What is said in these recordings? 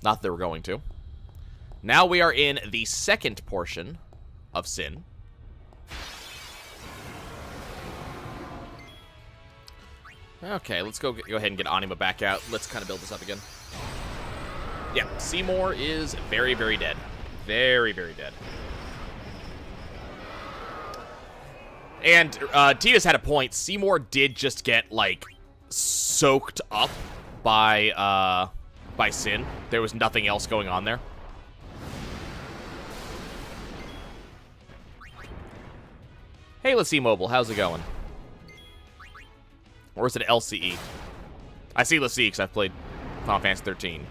Not that we're going to. Now we are in the second portion of Sin. Okay, let's go ahead and get Anima back out. Let's kind of build this up again. Yeah, Seymour is very, very dead. Very, very dead. And Tita's had a point. Seymour did just get, like, soaked up by Sin. There was nothing else going on there. Hey, let's see, Mobile. How's it going? Or is it LCE? I see LCE because I've played Final Fantasy 13.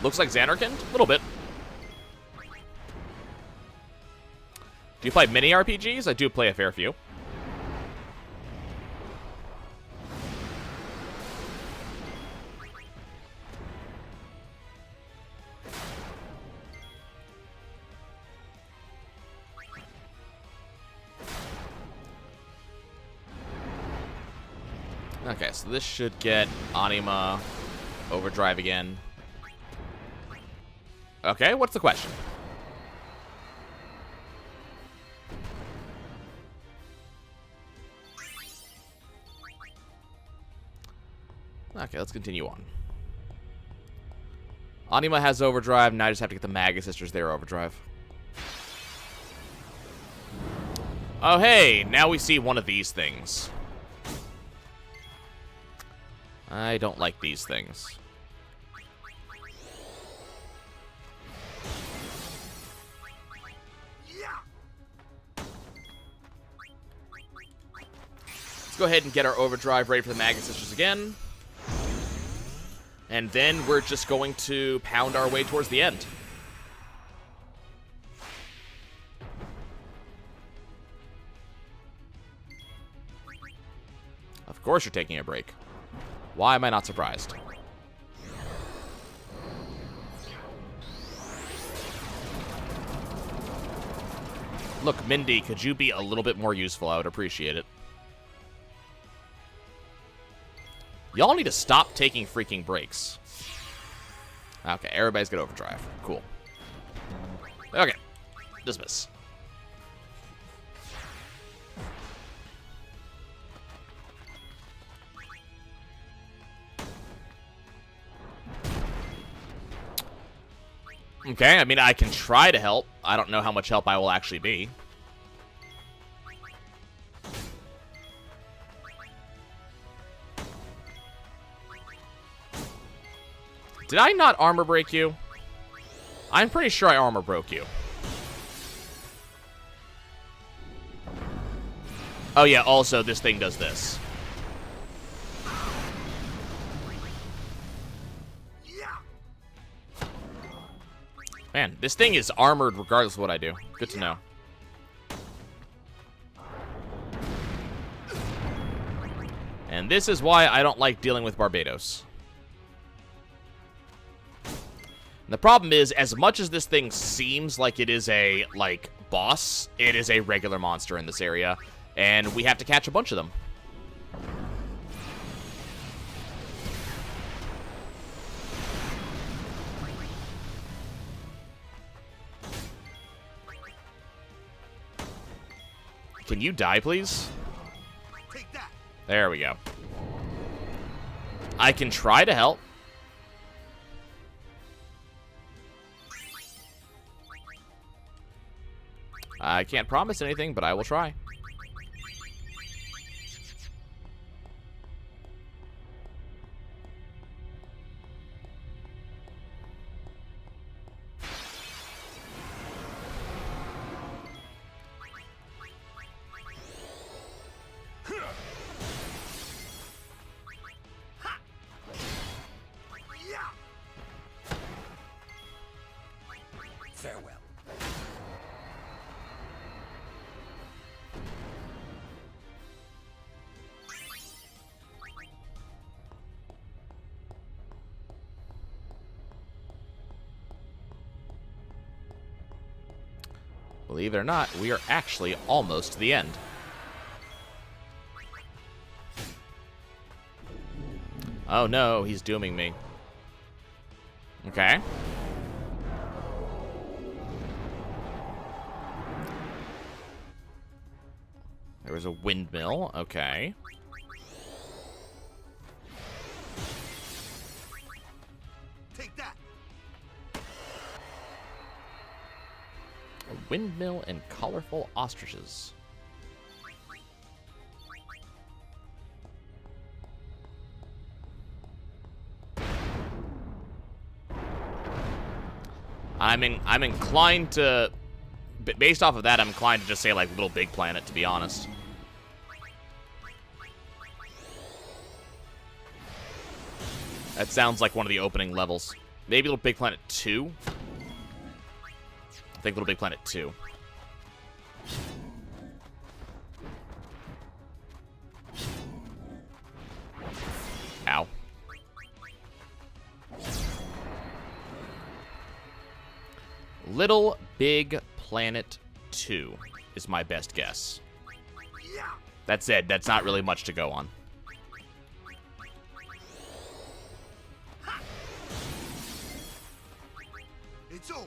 Looks like Xanarkand? A little bit. Do you play mini RPGs? I do play a fair few. Okay, so this should get Anima overdrive again. Okay, what's the question? Okay, let's continue on. Anima has overdrive, now I just have to get the Maga Sisters their overdrive. Oh, hey, now we see one of these things. I don't like these things. Let's go ahead and get our overdrive ready for the Maga Sisters again. And then we're just going to pound our way towards the end. Of course you're taking a break. Why am I not surprised? Look, Mindy, could you be a little bit more useful? I would appreciate it. Y'all need to stop taking freaking breaks. Okay, everybody's got overdrive. Cool. Okay. Dismiss. Okay, I mean, I can try to help. I don't know how much help I will actually be. Did I not armor break you? I'm pretty sure I armor broke you. Oh yeah, also this thing does this. Man, this thing is armored regardless of what I do. Good to know. And this is why I don't like dealing with Barbados. And the problem is, as much as this thing seems like it is a, like, boss, it is a regular monster in this area. And we have to catch a bunch of them. Can you die, please? Take that. There we go. I can try to help. I can't promise anything, but I will try. Farewell. Believe it or not, we are actually almost to the end. Oh no, he's dooming me. Okay. There was a windmill. Okay. Take that. A windmill and colorful ostriches. I'm inclined to, based off of that, I'm inclined to just say like Little Big Planet, to be honest. That sounds like one of the opening levels. Maybe Little Big Planet 2? I think Little Big Planet 2. Ow. Little Big Planet 2 is my best guess. That's it. That's not really much to go on. It's over.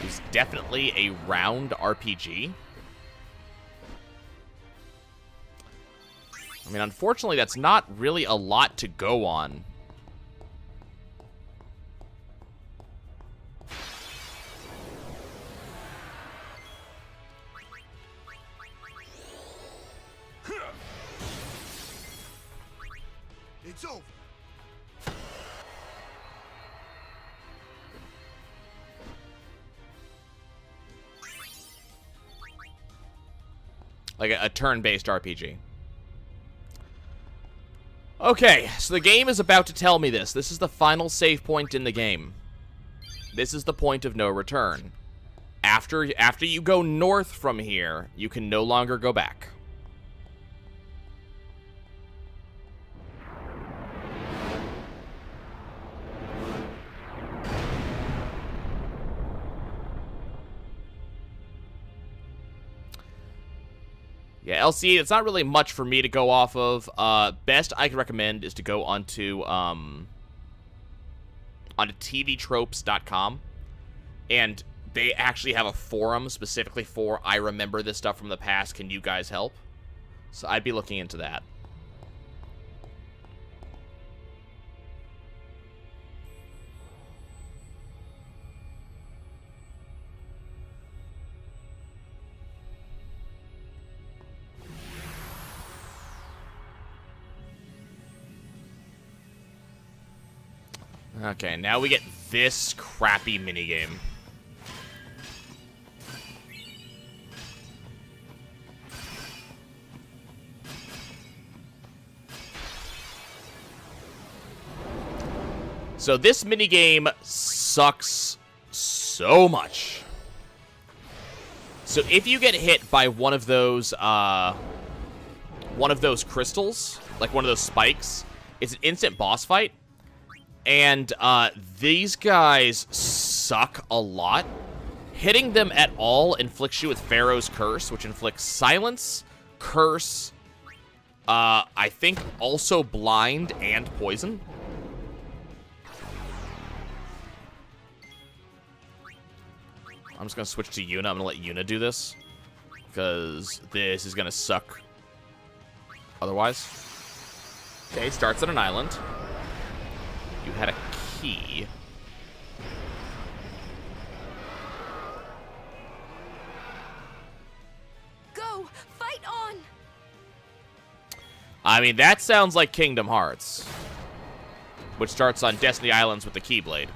It's definitely a round RPG. I mean, unfortunately, that's not really a lot to go on. It's over. Like a turn-based RPG. Okay, so the game is about to tell me this. This is the final save point in the game. This is the point of no return. After you go north from here, you can no longer go back. Yeah, LCE, it's not really much for me to go off of. Best I could recommend is to go onto tvtropes.com, and they actually have a forum specifically for I remember this stuff from the past, can you guys help? So I'd be looking into that. Okay, now we get this crappy minigame. So this minigame sucks so much. So if you get hit by one of those crystals, like one of those spikes, it's an instant boss fight. And these guys suck a lot. Hitting them at all inflicts you with Pharaoh's Curse, which inflicts silence, curse, I think also blind and poison. I'm just going to switch to Yuna. I'm going to let Yuna do this, because this is going to suck otherwise. Okay, starts on an island. You had a key. Go! Fight on! I mean, that sounds like Kingdom Hearts, which starts on Destiny Islands with the Keyblade.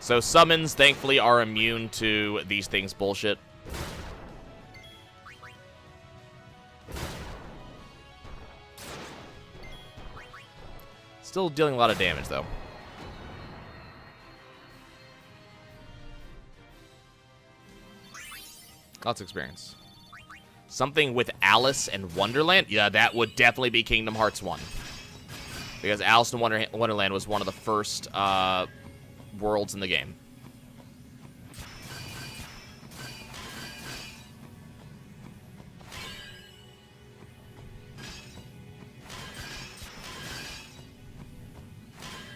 So summons, thankfully, are immune to these things' bullshit. Still dealing a lot of damage, though. Lots of experience. Something with Alice and Wonderland? Yeah, that would definitely be Kingdom Hearts 1. Because Alice in Wonderland was one of the first worlds in the game.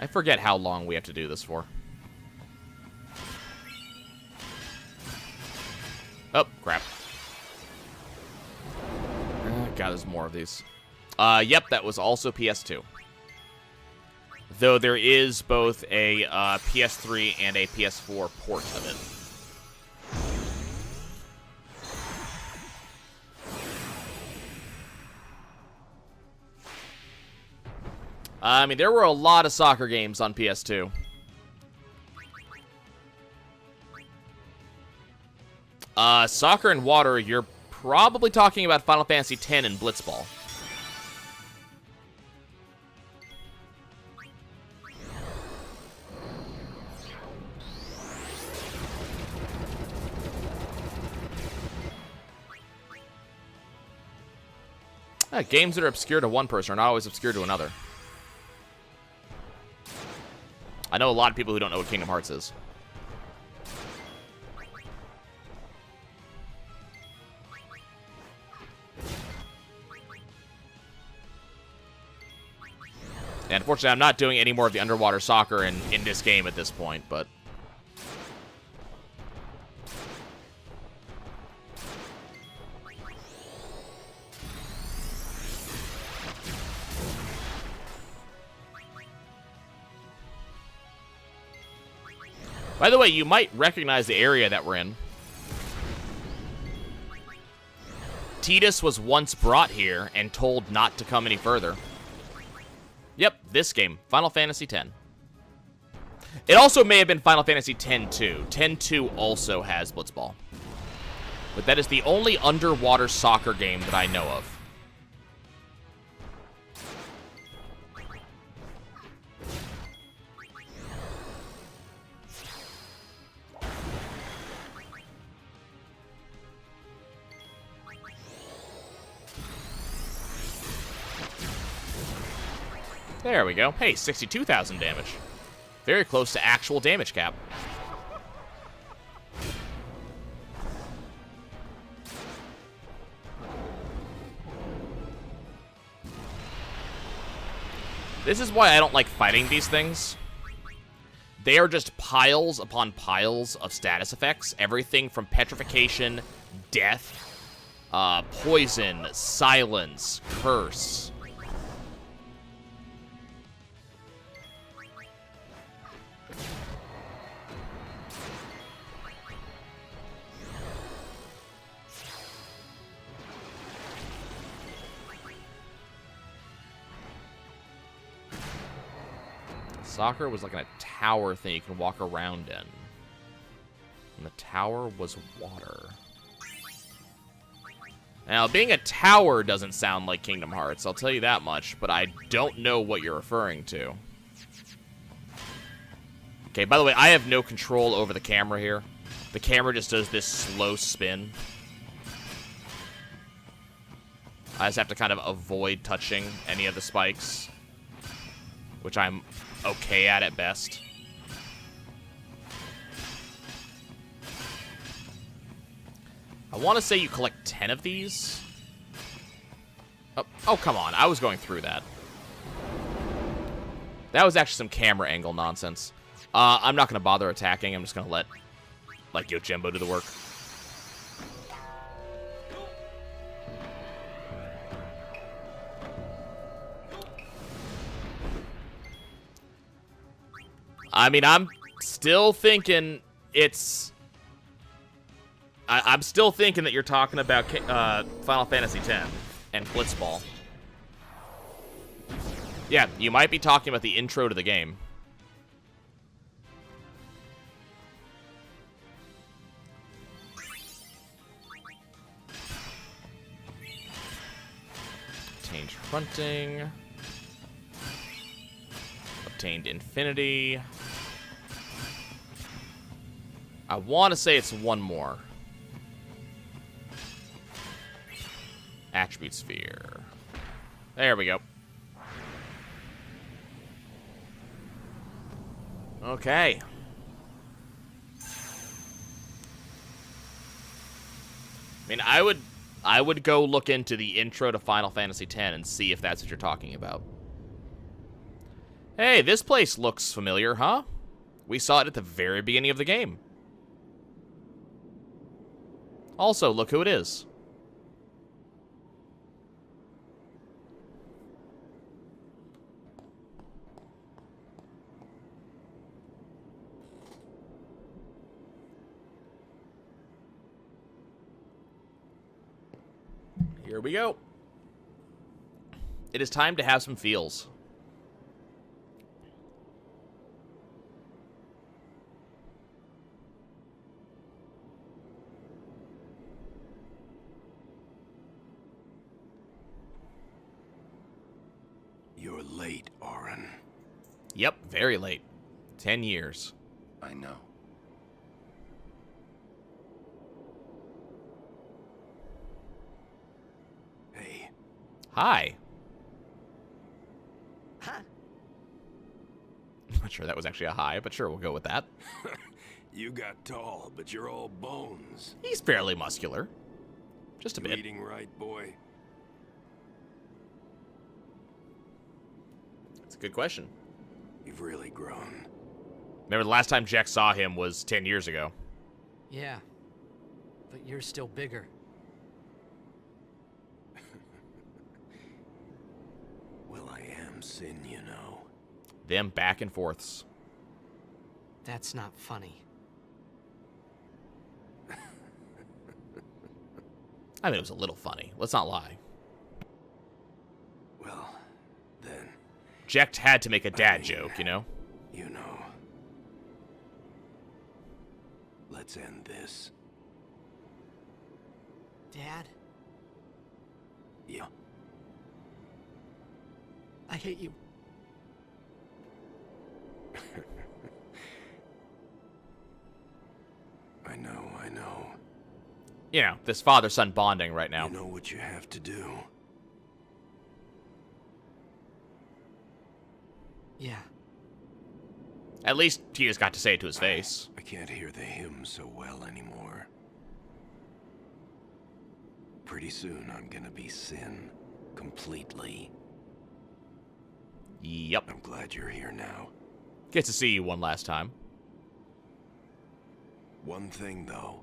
I forget how long we have to do this for. Oh, crap. God, there's more of these. Yep, that was also PS2. Though there is both a PS3 and a PS4 port of it. I mean, there were a lot of soccer games on PS2. Soccer and water, you're probably talking about Final Fantasy X and Blitzball. Games that are obscure to one person are not always obscure to another. I know a lot of people who don't know what Kingdom Hearts is. And unfortunately, I'm not doing any more of the underwater soccer in this game at this point, but... By the way, you might recognize the area that we're in. Tidus was once brought here and told not to come any further. Yep, this game, Final Fantasy X. It also may have been Final Fantasy X-2. X-2 also has Blitzball. But that is the only underwater soccer game that I know of. There we go. Hey, 62,000 damage. Very close to actual damage cap. This is why I don't like fighting these things. They are just piles upon piles of status effects. Everything from petrification, death, poison, silence, curse. Soccer was like in a tower thing you can walk around in. And the tower was water. Now, being a tower doesn't sound like Kingdom Hearts, I'll tell you that much, but I don't know what you're referring to. Okay, by the way, I have no control over the camera here. The camera just does this slow spin. I just have to kind of avoid touching any of the spikes, which I'm okay at best. I want to say you collect 10 of these. Oh, come on. I was going through that. That was actually some camera angle nonsense. I'm not going to bother attacking. I'm just going to let, like, Yojimbo do the work. I mean, I'm still thinking it's... I'm still thinking that you're talking about Final Fantasy X and Blitzball. Yeah, you might be talking about the intro to the game. Obtained fronting. Obtained infinity. I want to say it's one more. Attribute sphere. There we go. Okay. I mean, I would go look into the intro to Final Fantasy X and see if that's what you're talking about. Hey, this place looks familiar, huh? We saw it at the very beginning of the game. Also, look who it is. Here we go. It is time to have some feels. You're late, Oren. Yep, very late. 10 years. I know. Hey. Hi. Huh? I'm not sure that was actually a hi, but sure, we'll go with that. You got tall, but you're all bones. He's fairly muscular. Just a You bit. eating right, boy? That's a good question. You've really grown. Remember, the last time Jack saw him was 10 years ago. Yeah, but you're still bigger. Well, I am Sin, you know. Them back and forths. That's not funny. I mean, it was a little funny. Let's not lie. Well, then, Jack had to make a dad joke, you know? you know. Let's end this. Dad, Yeah. I hate you. I know, I know. You know, this father-son bonding right now. You know what you have to do. Yeah. At least he just got to say it to his face. I can't hear the hymn so well anymore. Pretty soon I'm gonna be Sin. Completely. Yep. I'm glad you're here now. Get to see you one last time. One thing, though.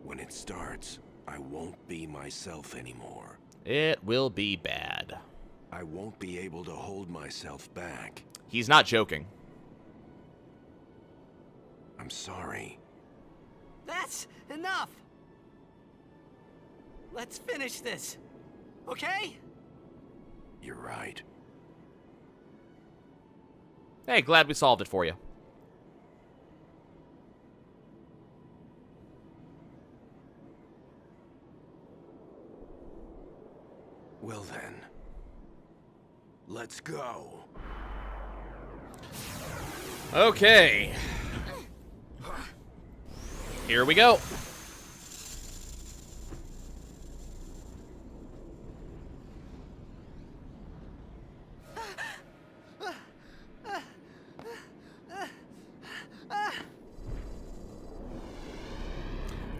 When it starts, I won't be myself anymore. It will be bad. I won't be able to hold myself back. He's not joking. I'm sorry. That's enough! Let's finish this, okay? You're right. Hey, glad we solved it for you. Well then. Let's go. Okay. Here we go.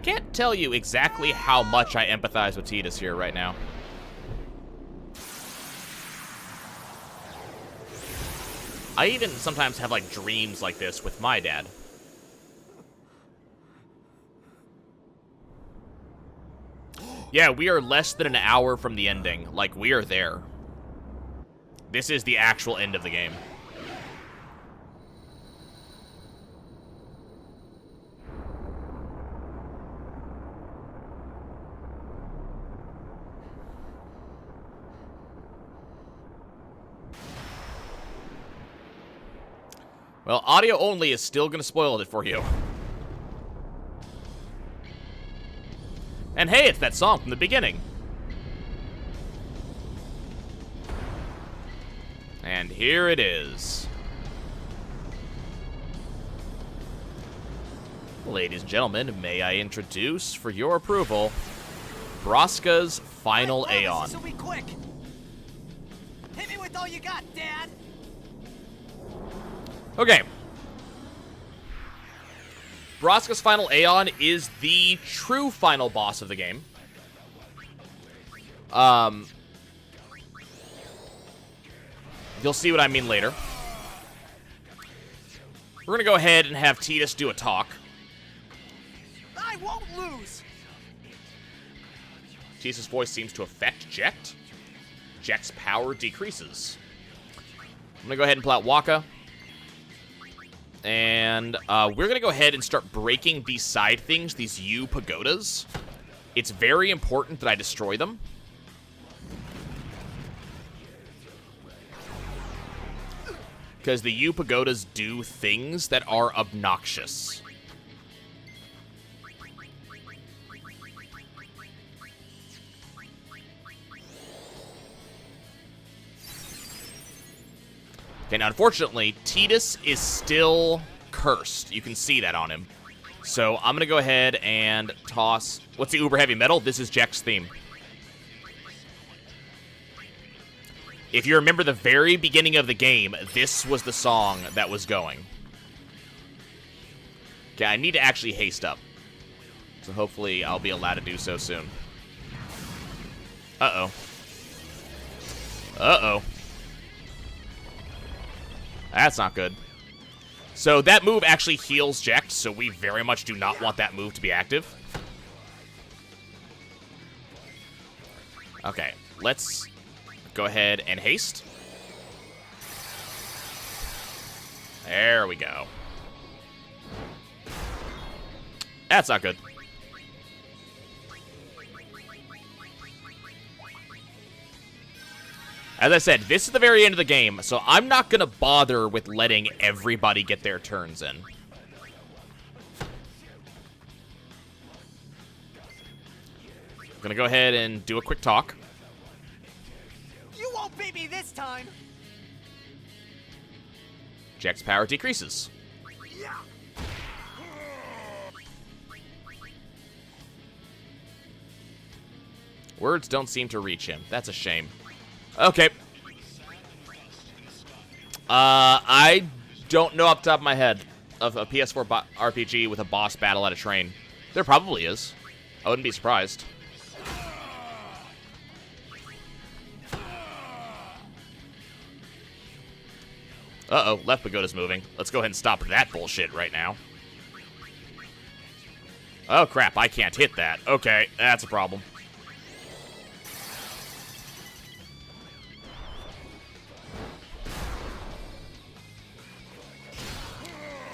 Can't tell you exactly how much I empathize with Tidus here right now. I even sometimes have, like, dreams like this with my dad. Yeah, we are less than an hour from the ending. Like, we are there. This is the actual end of the game. Well, audio only is still going to spoil it for you. And hey, it's that song from the beginning. And here it is. Ladies and gentlemen, may I introduce, for your approval, Braska's final Aeon. This'll be quick. Hit me with all you got, Dad. Okay. Braska's final Aeon is the true final boss of the game. You'll see what I mean later. We're going to go ahead and have Tidus do a talk. I won't lose. Tidus' voice seems to affect Jecht. Jecht's power decreases. I'm going to go ahead and pull out Waka. And we're going to go ahead and start breaking these side things, these U pagodas. It's very important that I destroy them. Because the U pagodas do things that are obnoxious. Okay, now unfortunately, Tidus is still cursed. You can see that on him. So I'm going to go ahead and toss... What's the uber heavy metal? This is Jecht's theme. If you remember the very beginning of the game, this was the song that was going. Okay, I need to actually haste up. So hopefully I'll be allowed to do so soon. Uh-oh. Uh-oh. That's not good. So that move actually heals Jecht, so we very much do not want that move to be active. Okay, let's go ahead and haste. There we go. That's not good. As I said, this is the very end of the game, so I'm not going to bother with letting everybody get their turns in. I'm going to go ahead and do a quick talk. You won't beat me this time. Jecht's power decreases. Words don't seem to reach him. That's a shame. Okay. I don't know off the top of my head of a PS4 RPG with a boss battle at a train. There probably is. I wouldn't be surprised. Uh-oh, left pagoda's moving. Let's go ahead and stop that bullshit right now. Oh, crap, I can't hit that. Okay, that's a problem.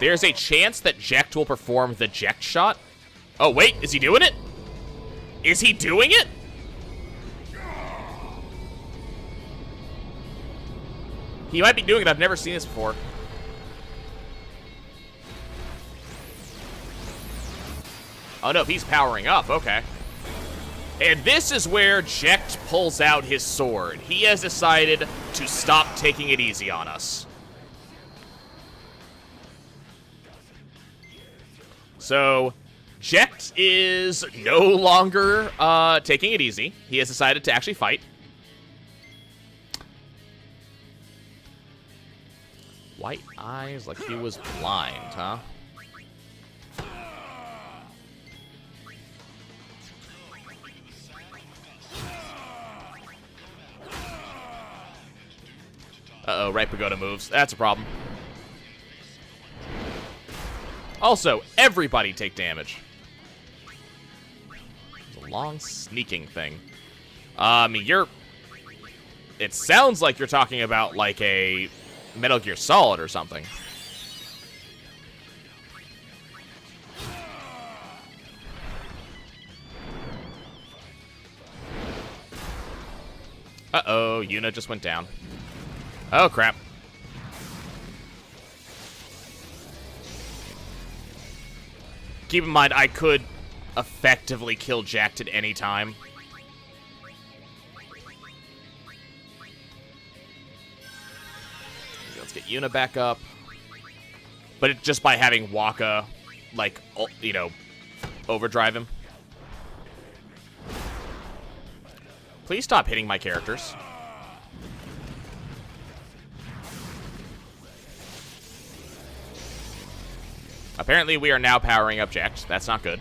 There's a chance that Jecht will perform the Jecht shot. Oh, wait, is he doing it? Is he doing it? He might be doing it. I've never seen this before. Oh, no, he's powering up. Okay. And this is where Jecht pulls out his sword. He has decided to stop taking it easy on us. So, Jecht is no longer taking it easy. He has decided to actually fight. White eyes like he was blind, huh? Uh-oh, right pagoda moves. That's a problem. Also, everybody take damage. It's a long sneaking thing. I mean, it sounds like you're talking about, like, a Metal Gear Solid or something. Uh-oh, Yuna just went down. Oh, crap. Keep in mind, I could effectively kill Jecht at any time. Let's get Yuna back up. But just by having Waka, like, you know, overdrive him. Please stop hitting my characters. Apparently, we are now powering up Jecht. That's not good.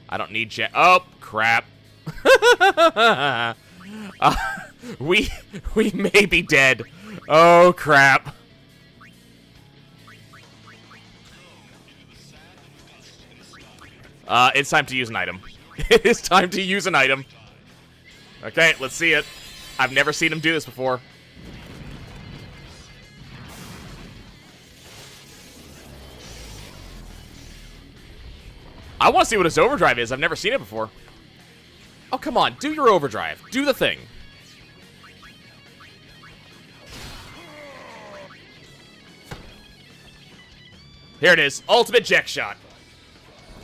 I don't need Jecht. Oh, crap. We may be dead. Oh, crap. It's time to use an item. It is time to use an item. Okay, let's see it. I've never seen him do this before. I want to see what his overdrive is. I've never seen it before. Oh, come on. Do your overdrive. Do the thing. Here it is. Ultimate Jack Shot.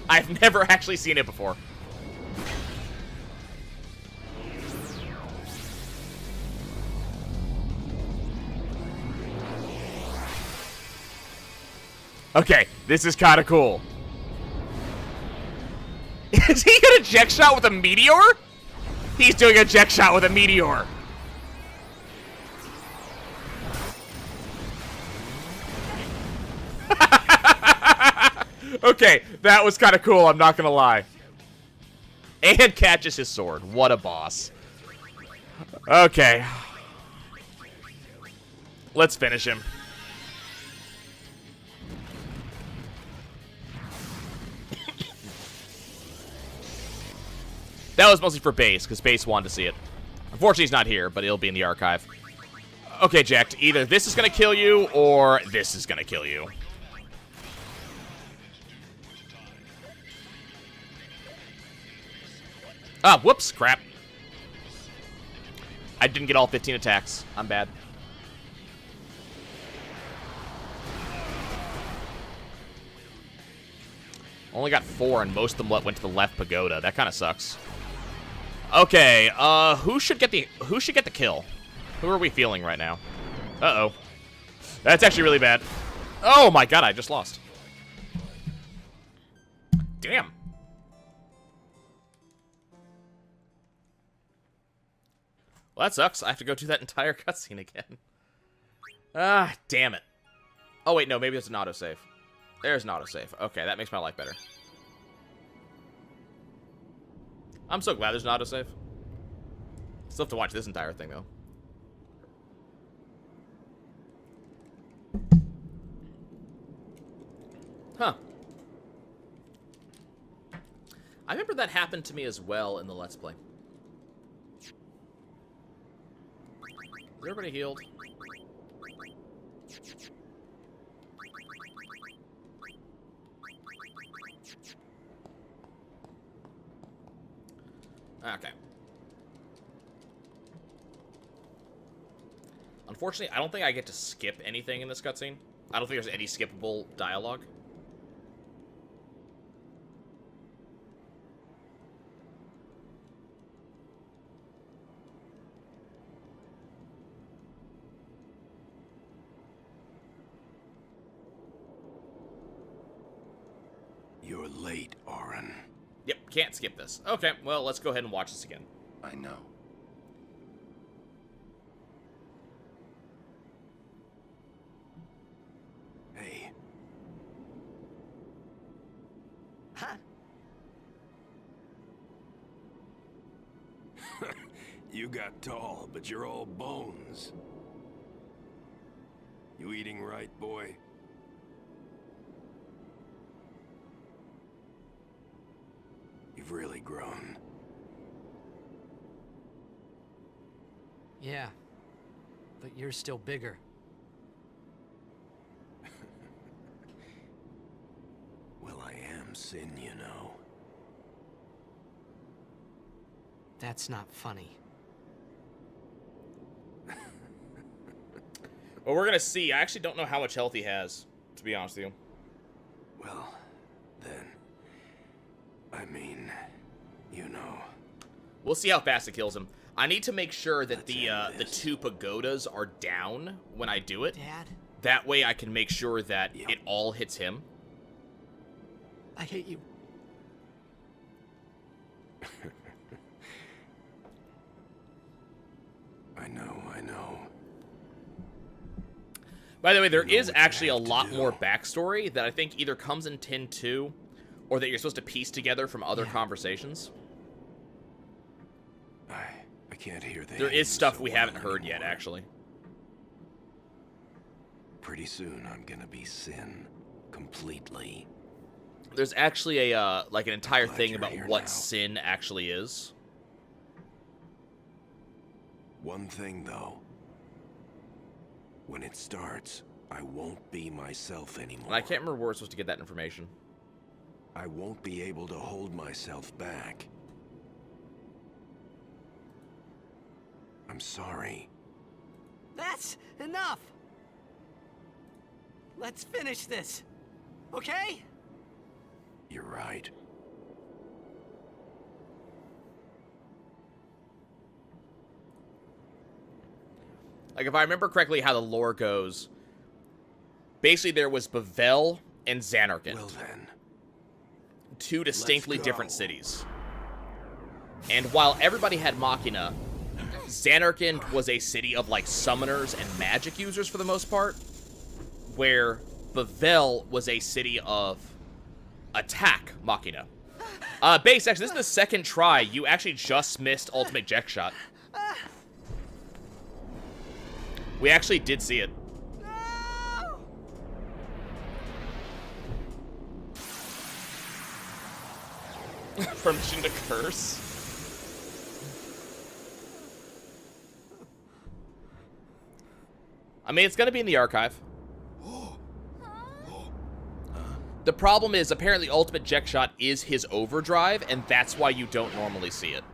I've never actually seen it before. Okay, this is kind of cool. Is he gonna Jack Shot with a meteor? He's doing a Jack Shot with a meteor. Okay, that was kind of cool, I'm not gonna lie. And catches his sword. What a boss. Okay. Let's finish him. That was mostly for Base, because Base wanted to see it. Unfortunately, he's not here, but it'll be in the archive. Okay, Jack, either this is going to kill you, or this is going to kill you. Ah, whoops, crap. I didn't get all 15 attacks. I'm bad. Only got 4, and most of them went to the left pagoda. That kind of sucks. Okay, who should get the kill? Who are we feeling right now? Uh-oh. That's actually really bad. Oh my god, I just lost. Damn. Well, that sucks. I have to go do that entire cutscene again. Ah, damn it. Oh, wait, no, maybe it's an autosave. There's an autosave. Okay, that makes my life better. I'm so glad there's an autosave. Still have to watch this entire thing, though. Huh. I remember that happened to me as well in the Let's Play. Is everybody healed? Okay. Unfortunately, I don't think I get to skip anything in this cutscene. I don't think there's any skippable dialogue. You're late, Auron. Yep, can't skip this. Okay, well, let's go ahead and watch this again. I know. Hey. Huh? You got tall, but you're all bones. You eating right, boy? You've really grown. Yeah. But you're still bigger. Well, I am Sin, you know. That's not funny. Well, we're gonna see. I actually don't know how much health he has, to be honest with you. Well, then... I mean, you know. We'll see how fast it kills him. I need to make sure that the 2 pagodas are down when I do it. Dad, That way I can make sure that it all hits him. I hate you. I know, I know. By the way, there You know is what you actually a have to lot do. more backstory that I think either comes in Tin 2 or that you're supposed to piece together from other conversations. I can't hear the There is hymns stuff so we well haven't heard yet, anymore. actually. Pretty soon I'm gonna be Sin. Completely. There's actually a, like, an entire Glad thing you're about here what now. sin actually is. One thing, though. When it starts, I won't be myself anymore. And I can't remember where we're supposed to get that information. I won't be able to hold myself back. I'm sorry. That's enough. Let's finish this. Okay? You're right. Like, if I remember correctly how the lore goes, basically there was Bavel and Xanarkand. Well then. Two distinctly Let's go. different cities. And while everybody had Machina, Xanarkand was a city of, like, summoners and magic users for the most part, where Bavel was a city of attack Machina. Base, actually, this is the second try. You actually just missed Ultimate Jet Shot. We actually did see it. No! Permission to curse. I mean, it's gonna be in the archive. The problem is, apparently, Ultimate Jet Shot is his overdrive, and that's why you don't normally see it.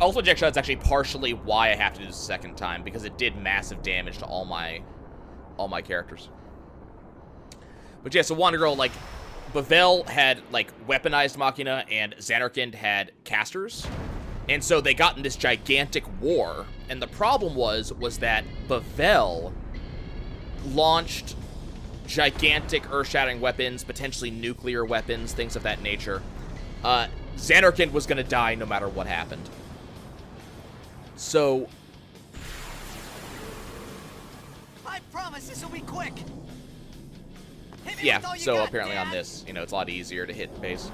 Ultimate Jet Shot is actually partially why I have to do this a second time, because it did massive damage to all my characters. But yeah, so Wandergirl, like, Bavel had, like, weaponized Machina, and Xanarkand had casters. And so they got in this gigantic war, and the problem was that Bavel launched gigantic earth-shattering weapons, potentially nuclear weapons, things of that nature. Xanarkand was going to die no matter what happened. So, I promise this will be quick. Hit me yeah, with all you so got, apparently on Dad. this, you know, it's a lot easier to hit base.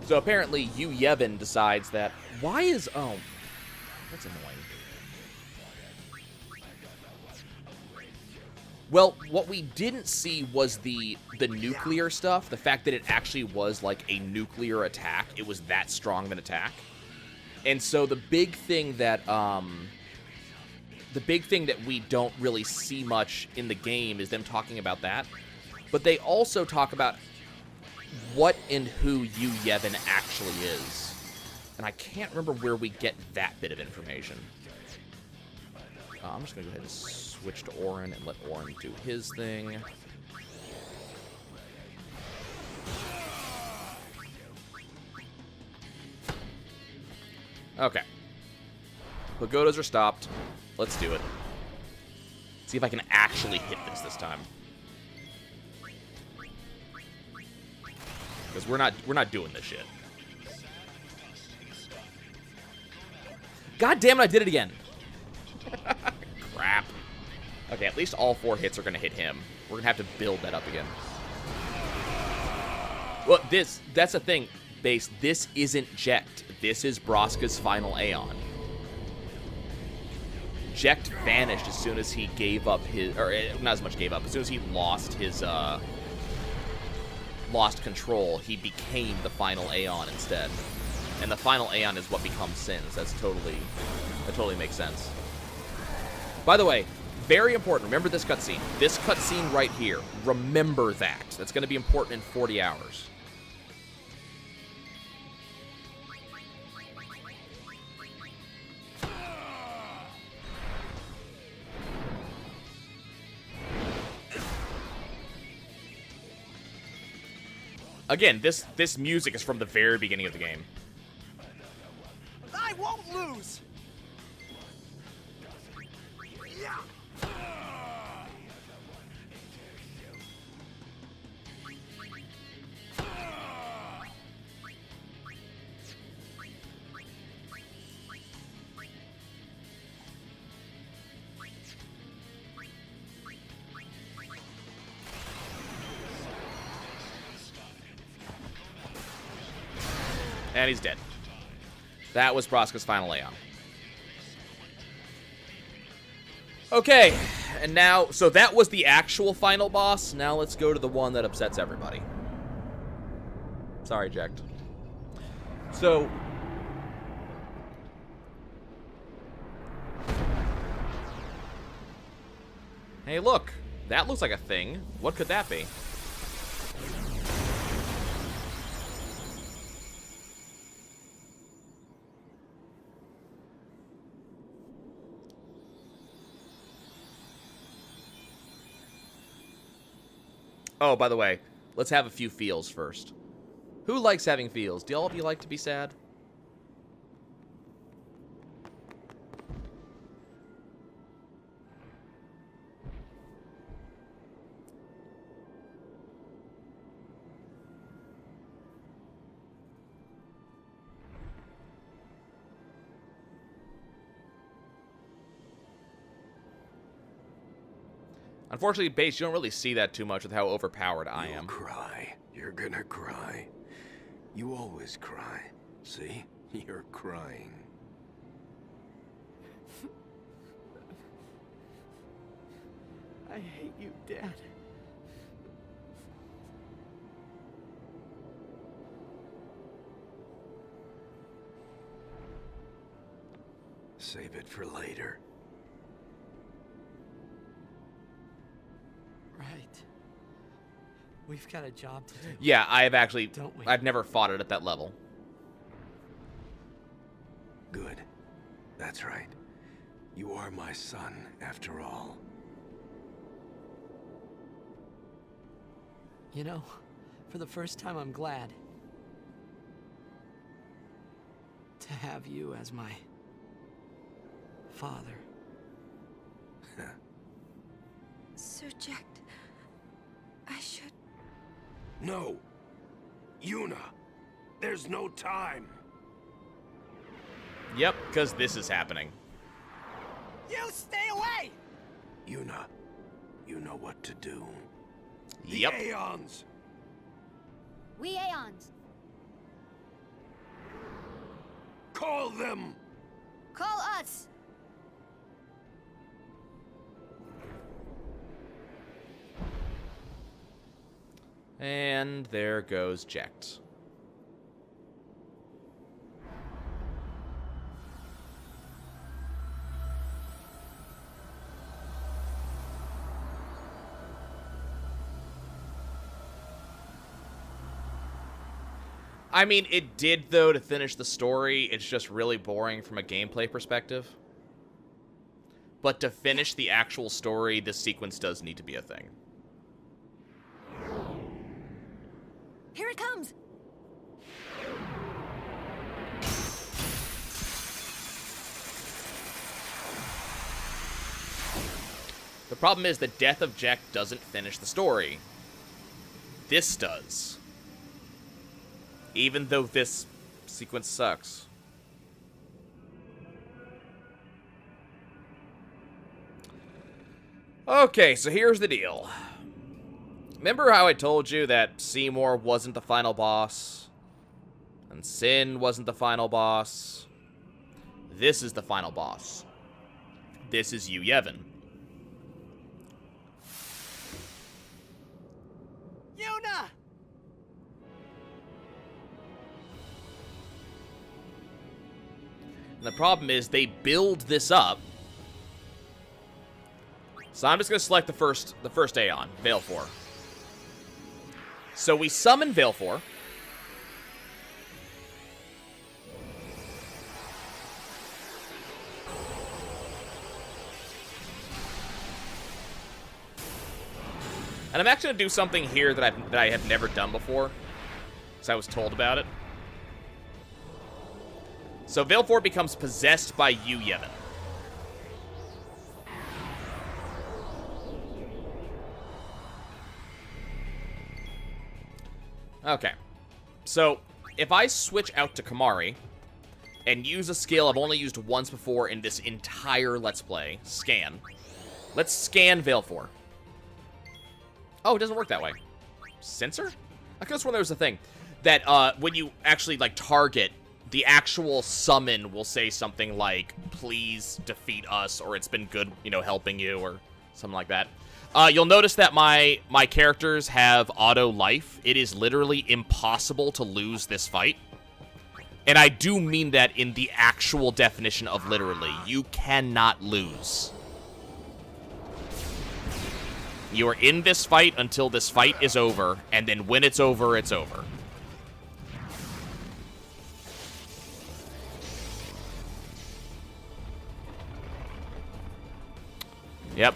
So apparently Yu Yevon decides that, why is, oh, that's annoying. Well, what we didn't see was the nuclear stuff, the fact that it actually was like a nuclear attack. It was that strong of an attack. And so the big thing that we don't really see much in the game is them talking about that. But they also talk about what and who Yu Yevon actually is. And I can't remember where we get that bit of information. I'm just going to go ahead and switch to Orin and let Orin do his thing. Okay. Pagodas are stopped. Let's do it. See if I can actually hit this time. Because we're not doing this shit. God damn it, I did it again. Crap. Okay, at least all 4 hits are going to hit him. We're going to have to build that up again. Well, that's the thing, Base. This isn't Jekt. This is Braska's final Aeon. Jekt vanished as soon as he gave up his, or not as much gave up, as soon as he lost his, lost control, he became the final Aeon instead. And the final Aeon is what becomes Sins. That totally makes sense. By the way, very important. Remember this cutscene. This cutscene right here. Remember that. That's going to be important in 40 hours. Again, this music is from the very beginning of the game. I won't lose. Yeah. And he's dead. That was Braska's final Aeon. Okay, and now, so that was the actual final boss. Now let's go to the one that upsets everybody. Sorry, Jacked. So... Hey, look. That looks like a thing. What could that be? Oh, by the way, let's have a few feels first. Who likes having feels? Do all of you like to be sad? Unfortunately, Base, you don't really see that too much with how overpowered I am. You'll cry. You're gonna cry. You always cry. See? You're crying. I hate you, Dad. Save it for later. Right. We've got a job to do. Yeah, I have actually... Don't we? I've never fought it at that level. Good. That's right. You are my son, after all. You know, for the first time, I'm glad to have you as my father. Sir Jacked, I should... No! Yuna! There's no time! Yep, because this is happening. You stay away! Yuna, you know what to do. The Yep. Aeons! We Aeons. Call them! Call us. And there goes Jacked. I mean, it did, though, to finish the story. It's just really boring from a gameplay perspective. But to finish the actual story, this sequence does need to be a thing. Here it comes. The problem is the death of Jack doesn't finish the story. This does. Even though this sequence sucks. Okay, so here's the deal. Remember how I told you that Seymour wasn't the final boss? And Sin wasn't the final boss? This is the final boss. This is Yu Yevon. Yuna! And the problem is they build this up. So I'm just going to select the first Aeon, Valefor. So we summon Valefor. And I'm actually going to do something here that I have never done before, because I was told about it. So Valefor becomes possessed by Yu Yevon. Okay. So, if I switch out to Kamari and use a skill I've only used once before in this entire Let's Play, Scan. Let's scan Valefor. Oh, it doesn't work that way. Sensor? I could have sworn there was a thing that when you actually, like, target the actual summon will say something like, please defeat us, or it's been good, you know, helping you, or something like that. You'll notice that my characters have auto life. It is literally impossible to lose this fight. And I do mean that in the actual definition of literally. You cannot lose. You are in this fight until this fight is over, and then when it's over, it's over. Yep.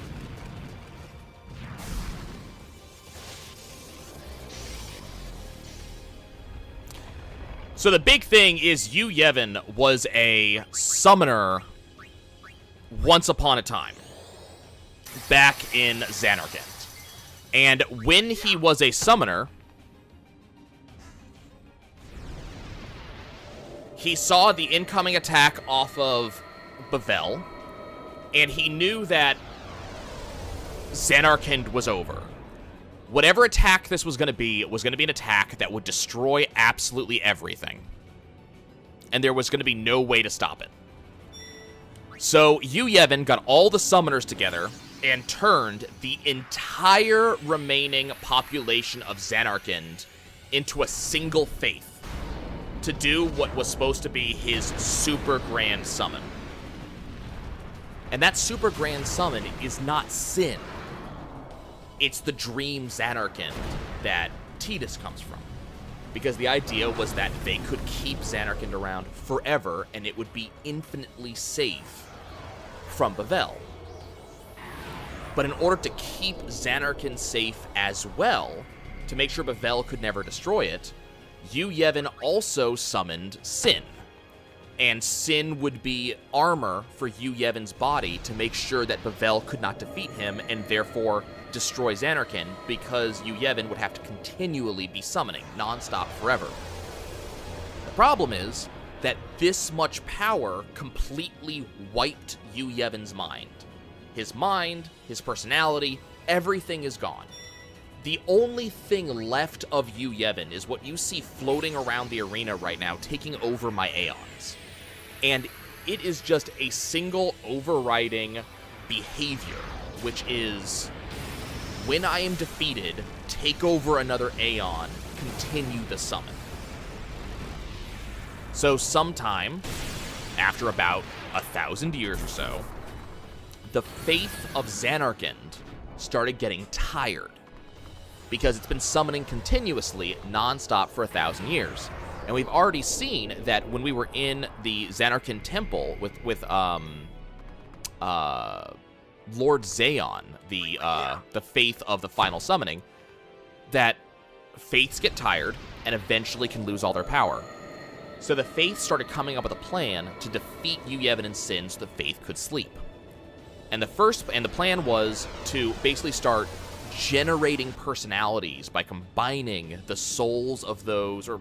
So the big thing is Yu Yevon was a summoner once upon a time, back in Xanarkand. And when he was a summoner, he saw the incoming attack off of Bavel, and he knew that Xanarkand was over. Whatever attack this was going to be an attack that would destroy absolutely everything. And there was going to be no way to stop it. So Yu Yevon got all the summoners together and turned the entire remaining population of Xanarkand into a single faith to do what was supposed to be his super grand summon. And that super grand summon is not Sin. It's the dream Xanarkand that Tidus comes from. Because the idea was that they could keep Xanarkand around forever, and it would be infinitely safe from Bavel. But in order to keep Xanarkand safe as well, to make sure Bavel could never destroy it, Yu Yevon also summoned Sin. And Sin would be armor for Yu Yevon's body to make sure that Bavel could not defeat him, and therefore destroy Xanarkand, because Yu Yevon would have to continually be summoning, non-stop forever. The problem is that this much power completely wiped Yu Yevon's mind. His mind, his personality, everything is gone. The only thing left of Yu Yevon is what you see floating around the arena right now, taking over my Aeons. And it is just a single overriding behavior, which is, when I am defeated, take over another Aeon, continue the summon. So sometime, after about 1,000 years or so, the faith of Xanarkand started getting tired, because it's been summoning continuously, non-stop for 1,000 years. And we've already seen that when we were in the Xanarkand Temple with Lord Zayon, the faith of the final summoning, that faiths get tired and eventually can lose all their power. So the faith started coming up with a plan to defeat Yu Yevon and Sin so the faith could sleep. And the plan was to basically start generating personalities by combining the souls of those, or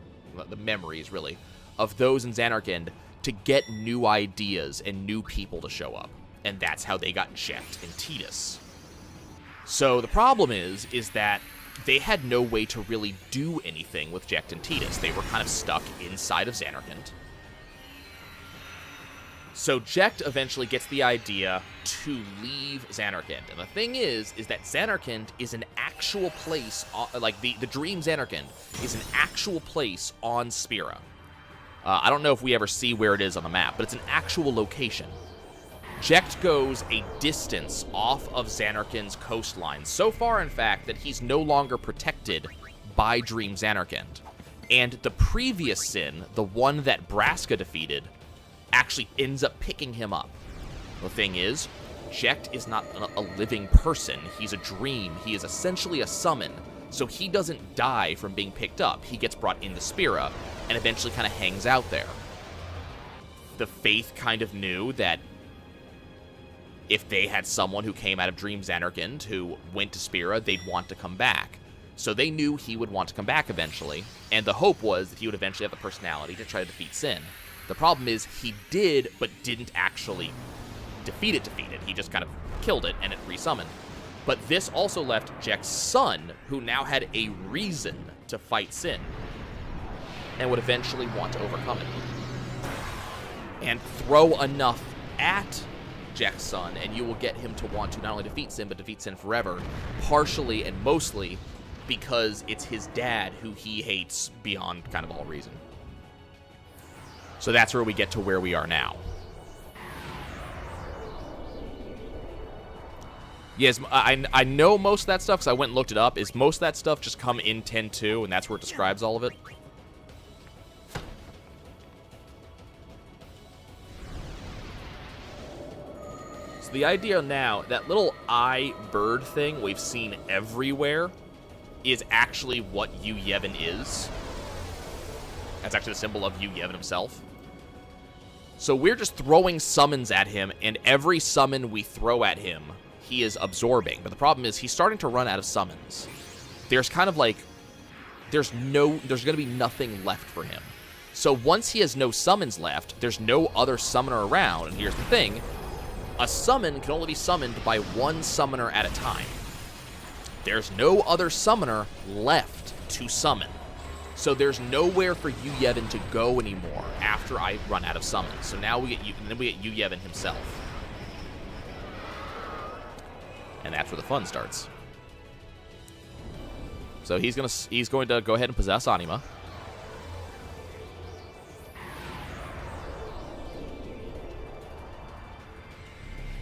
the memories really, of those in Xanarkand to get new ideas and new people to show up. And that's how they got Jecht and Tidus. So the problem is that they had no way to really do anything with Jecht and Tidus. They were kind of stuck inside of Xanarkand. So Jecht eventually gets the idea to leave Xanarkand. And the thing is that Xanarkand is an actual place, like the Dream Xanarkand is an actual place on Spira. I don't know if we ever see where it is on the map, but it's an actual location. Jecht goes a distance off of Xanarkand's coastline, so far, in fact, that he's no longer protected by Dream Xanarkand. And the previous Sin, the one that Braska defeated, actually ends up picking him up. The thing is, Jecht is not a living person. He's a dream. He is essentially a summon, so he doesn't die from being picked up. He gets brought into Spira and eventually kind of hangs out there. The Faith kind of knew that if they had someone who came out of Dream Xanarkand who went to Spira, they'd want to come back. So they knew he would want to come back eventually, and the hope was that he would eventually have the personality to try to defeat Sin. The problem is he did, but didn't actually defeat it. He just kind of killed it, and it resummoned. But this also left Jecht's son, who now had a reason to fight Sin, and would eventually want to overcome it. and throw enough at Jack's son, and you will get him to want to not only defeat Sin, but defeat Sin forever, partially and mostly because it's his dad who he hates beyond kind of all reason. So that's where we get to where we are now. Yes, I know most of that stuff because I went and looked it up. Is most of that stuff just come in 10.2, and that's where it describes all of it? So the idea now, that little eye bird thing we've seen everywhere is actually what Yu Yevon is. That's actually the symbol of Yu Yevon himself. So we're just throwing summons at him, and every summon we throw at him, he is absorbing. But the problem is he's starting to run out of summons. There's kind of like, there's going to be nothing left for him. So once he has no summons left, there's no other summoner around. And here's the thing, a summon can only be summoned by one summoner at a time. There's no other summoner left to summon. So there's nowhere for Yu Yevon to go anymore after I run out of summons. So now we get Yu Yevon himself. And that's where the fun starts. So he's going to go ahead and possess Anima.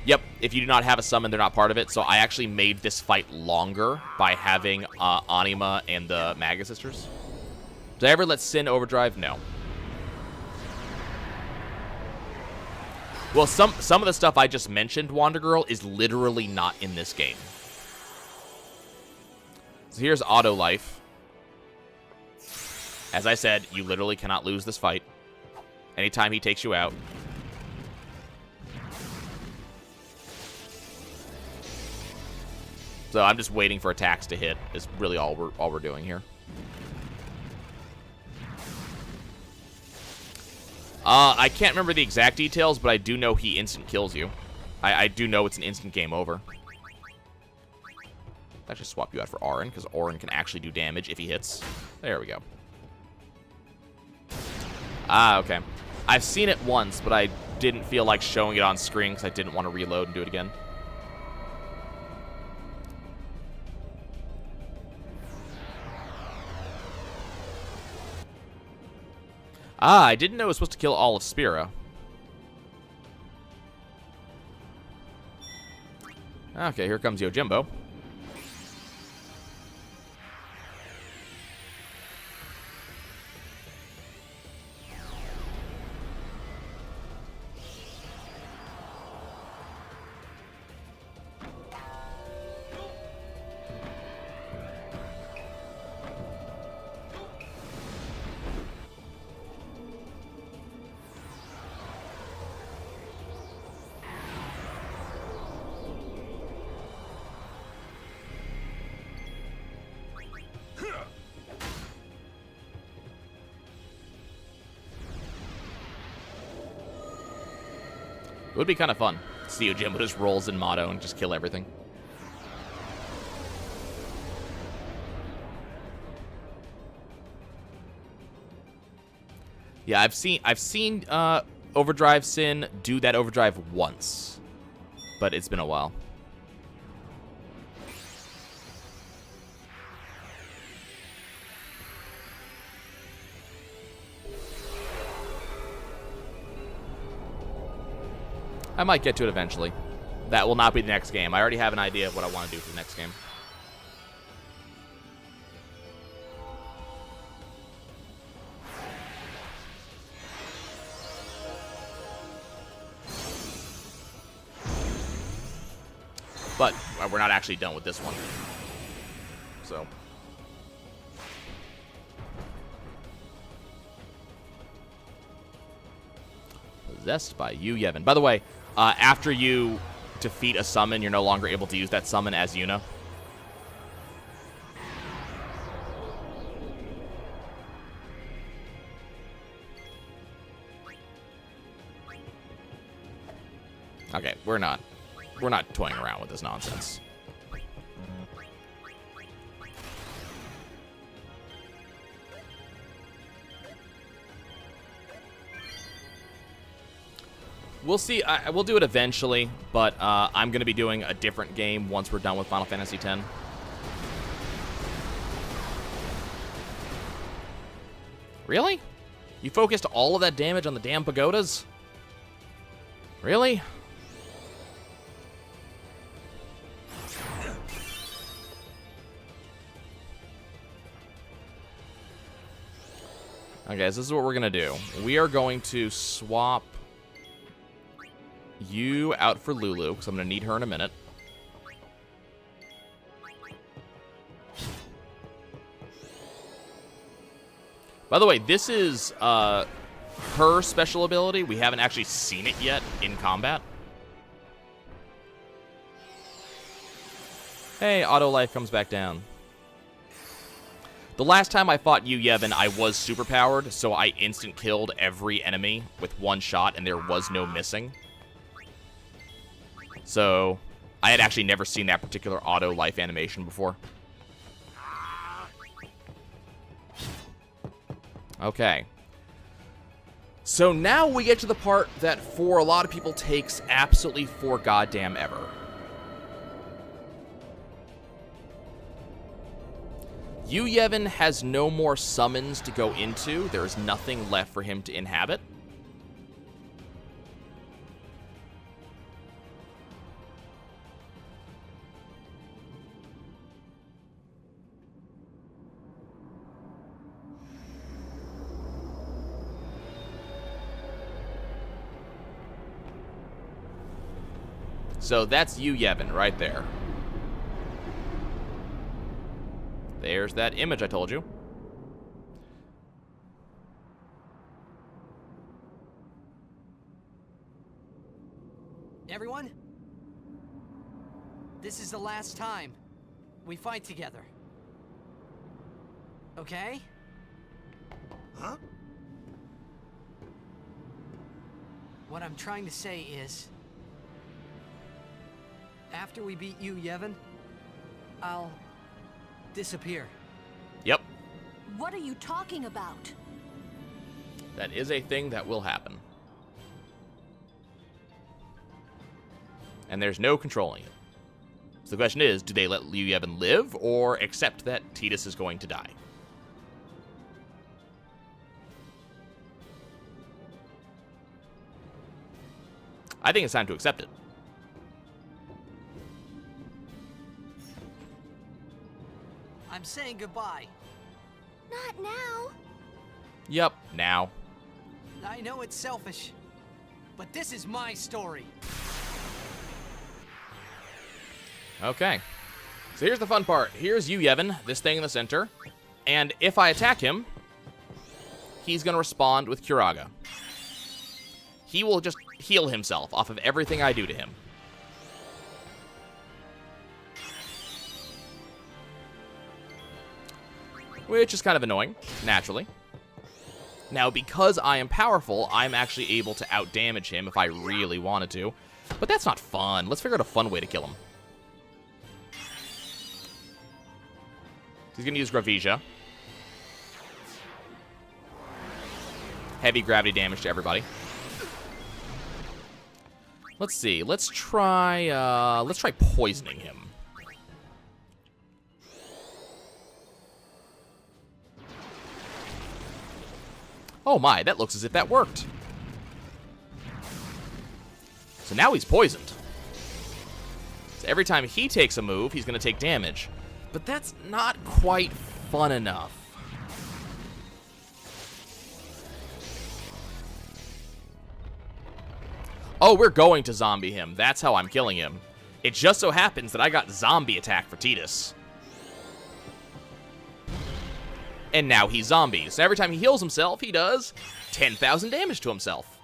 Yep, if you do not have a summon, they're not part of it. So I actually made this fight longer by having Anima and the Maga Sisters. Did I ever let Sin overdrive? No. Well, some of the stuff I just mentioned, Wander Girl, is literally not in this game. So here's Auto Life. As I said, you literally cannot lose this fight. Anytime he takes you out. So I'm just waiting for attacks to hit is really all we're doing here. I can't remember the exact details, but I do know he instant kills you. I do know it's an instant game over. I'll just swap you out for Auron, because Auron can actually do damage if he hits. There we go. Okay. I've seen it once, but I didn't feel like showing it on screen because I didn't want to reload and do it again. I didn't know it was supposed to kill all of Spira. Okay, here comes Yojimbo. It would be kind of fun to see Yojimbo just rolls in Motto and just kill everything. Yeah, I've seen Overdrive Sin do that overdrive once, but it's been a while. I might get to it eventually. That will not be the next game. I already have an idea of what I want to do for the next game. But we're not actually done with this one. So. Possessed by Yu Yevon. By the way, after you defeat a summon, you're no longer able to use that summon as Yuna. Okay, we're not toying around with this nonsense. We'll see. We'll do it eventually, but I'm going to be doing a different game once we're done with Final Fantasy X. Really? You focused all of that damage on the damn pagodas? Really? Okay, guys, this is what we're going to do. We are going to swap you out for Lulu, because I'm going to need her in a minute. By the way, this is her special ability. We haven't actually seen it yet in combat. Hey, auto life comes back down. The last time I fought Yu Yevon, I was superpowered, so I instant killed every enemy with one shot, and there was no missing. So, I had actually never seen that particular auto life animation before. Okay. So now we get to the part that for a lot of people takes absolutely for goddamn ever. Yu Yevon has no more summons to go into. There is nothing left for him to inhabit. So that's Yu Yevon right there. There's that image I told you. Everyone? This is the last time we fight together. Okay? Huh? What I'm trying to say is, after we beat Yu Yevon, I'll disappear. Yep. What are you talking about? That is a thing that will happen. And there's no controlling it. So the question is, do they let Yu Yevon live, or accept that Tidus is going to die? I think it's time to accept it. I'm saying goodbye. Not now. Yep, now. I know it's selfish, but this is my story. Okay. So here's the fun part. Here's Yu Yevon, this thing in the center. And if I attack him, he's going to respond with Curaga. He will just heal himself off of everything I do to him. Which is kind of annoying, naturally. Now, because I am powerful, I'm actually able to outdamage him if I really wanted to. But that's not fun. Let's figure out a fun way to kill him. He's going to use Gravisia. Heavy gravity damage to everybody. Let's see. Let's try poisoning him. Oh my, that looks as if that worked. So now he's poisoned. So every time he takes a move, he's going to take damage. But that's not quite fun enough. Oh, we're going to zombie him. That's how I'm killing him. It just so happens that I got zombie attack for Tidus. And now he's zombie. So every time he heals himself, he does 10,000 damage to himself.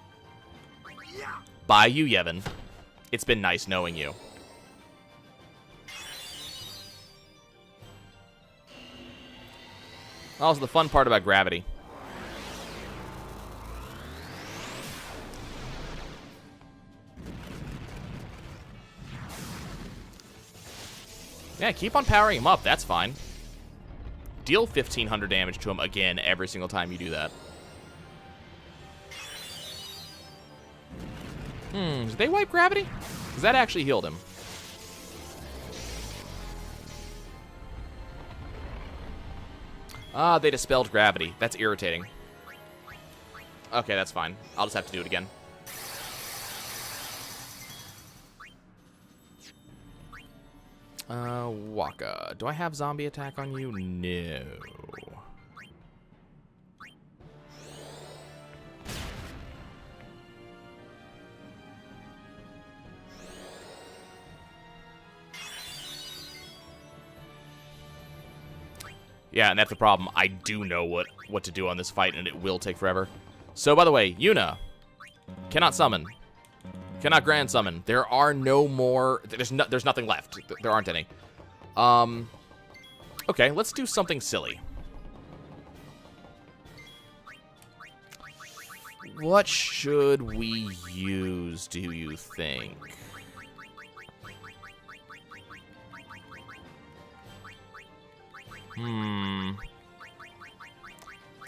Bye, Yu Yevon. It's been nice knowing you. Also, the fun part about gravity. Yeah, keep on powering him up. That's fine. Deal 1,500 damage to him again every single time you do that. Did they wipe gravity? Because that actually healed him. Ah, they dispelled gravity. That's irritating. Okay, that's fine. I'll just have to do it again. Waka. Do I have zombie attack on you? No. Yeah, and that's the problem. I do know what to do on this fight, and it will take forever. So, by the way, Yuna cannot summon. Cannot grand summon. There are no more... There's nothing left. There aren't any. Okay, let's do something silly. What should we use, do you think?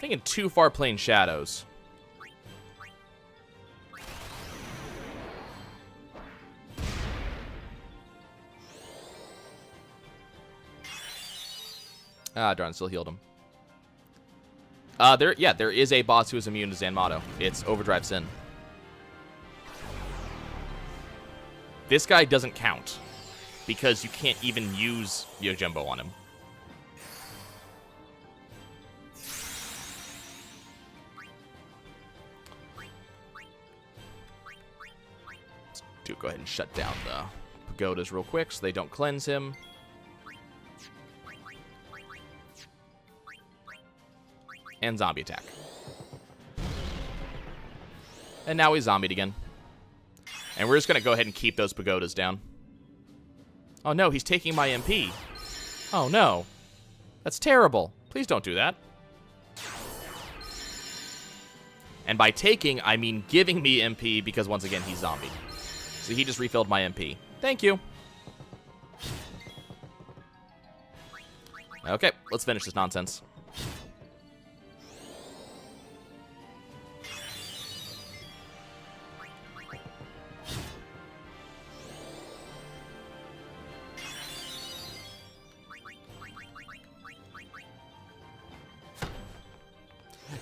Thinking too far playing shadows. Ah, darn, still healed him. There is a boss who is immune to Zanmato. It's Overdrive Sin. This guy doesn't count because you can't even use Yojimbo on him. Go ahead and shut down the pagodas real quick so they don't cleanse him. And zombie attack. And now he's zombied again. And we're just going to go ahead and keep those pagodas down. Oh no, he's taking my MP. Oh no. That's terrible. Please don't do that. And by taking, I mean giving me MP because once again, he's zombie. So he just refilled my MP. Thank you. Okay, let's finish this nonsense.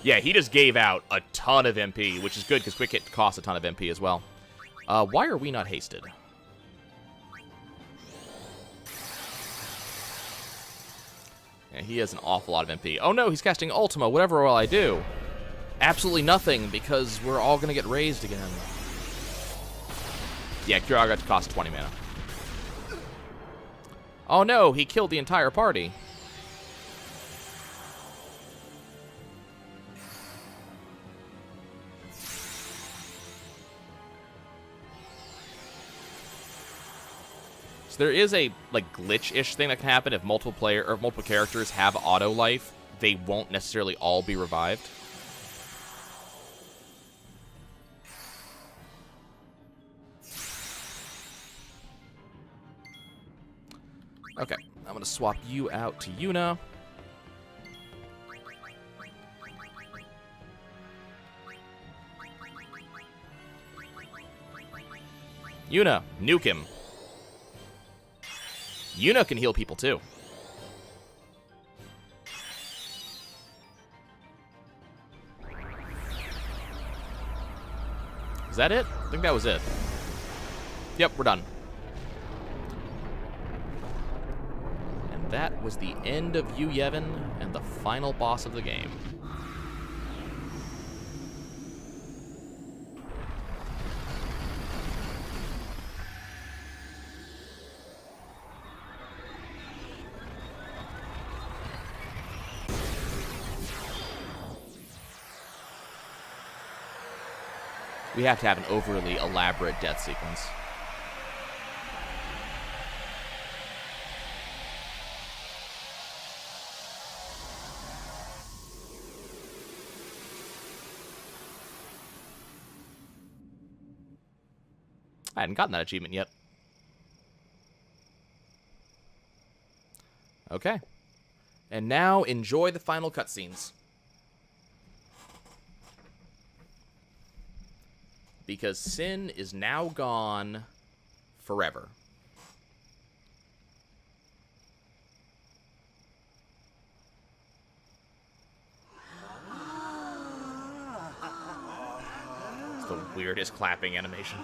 Yeah, he just gave out a ton of MP, which is good because Quick Hit costs a ton of MP as well. Why are we not hasted? Yeah, he has an awful lot of MP. Oh no, he's casting Ultima. Whatever will I do? Absolutely nothing, because we're all going to get raised again. Yeah, Kira got to cost 20 mana. Oh no, he killed the entire party. There is a like glitch-ish thing that can happen if multiple characters have auto life. They won't necessarily all be revived. Okay, I'm gonna swap you out to Yuna. Yuna, nuke him. Yuna can heal people, too. Is that it? I think that was it. Yep, we're done. And that was the end of Yu Yevon and the final boss of the game. We have to have an overly elaborate death sequence. I hadn't gotten that achievement yet. Okay. And now enjoy the final cutscenes. because Sin is now gone forever. It's the weirdest clapping animation.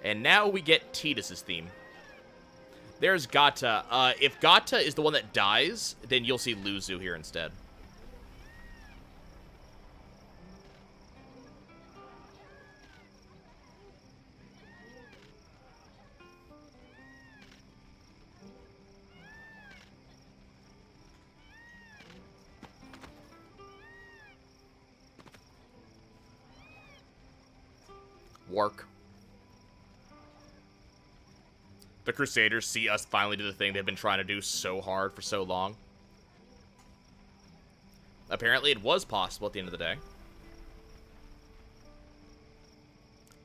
And now we get Tidus's theme. There's Gata. If Gata is the one that dies, then you'll see Luzu here instead. Work. The Crusaders see us finally do the thing they've been trying to do so hard for so long. Apparently it was possible at the end of the day.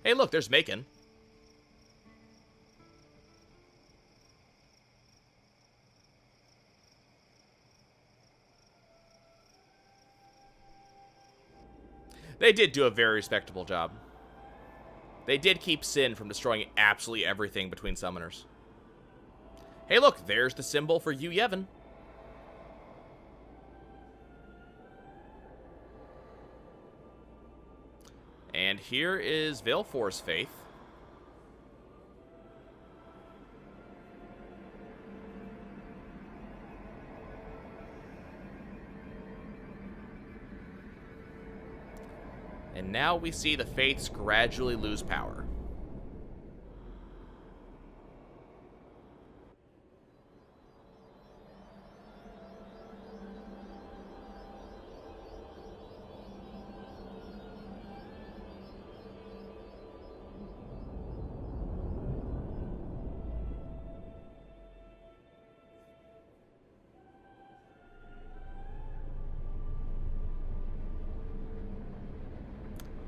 Hey, look, there's Macon. They did do a very respectable job. They did keep Sin from destroying absolutely everything between summoners. Hey, look, there's the symbol for Yu Yevon. And here is Valefor's faith. And now we see the faiths gradually lose power.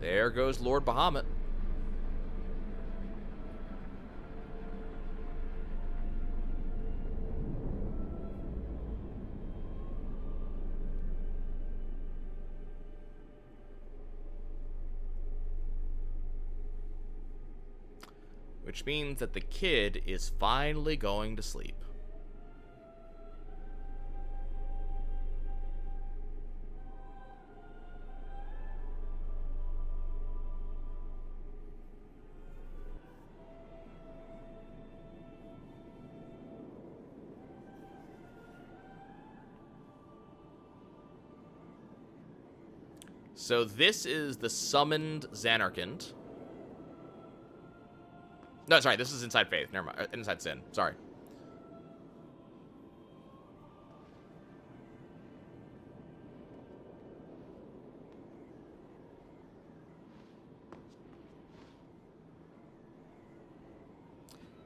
There goes Lord Bahamut. Which means that the kid is finally going to sleep. So this is the summoned Xanarkand. No, sorry, this is Inside Faith. Never mind. Inside Sin. Sorry.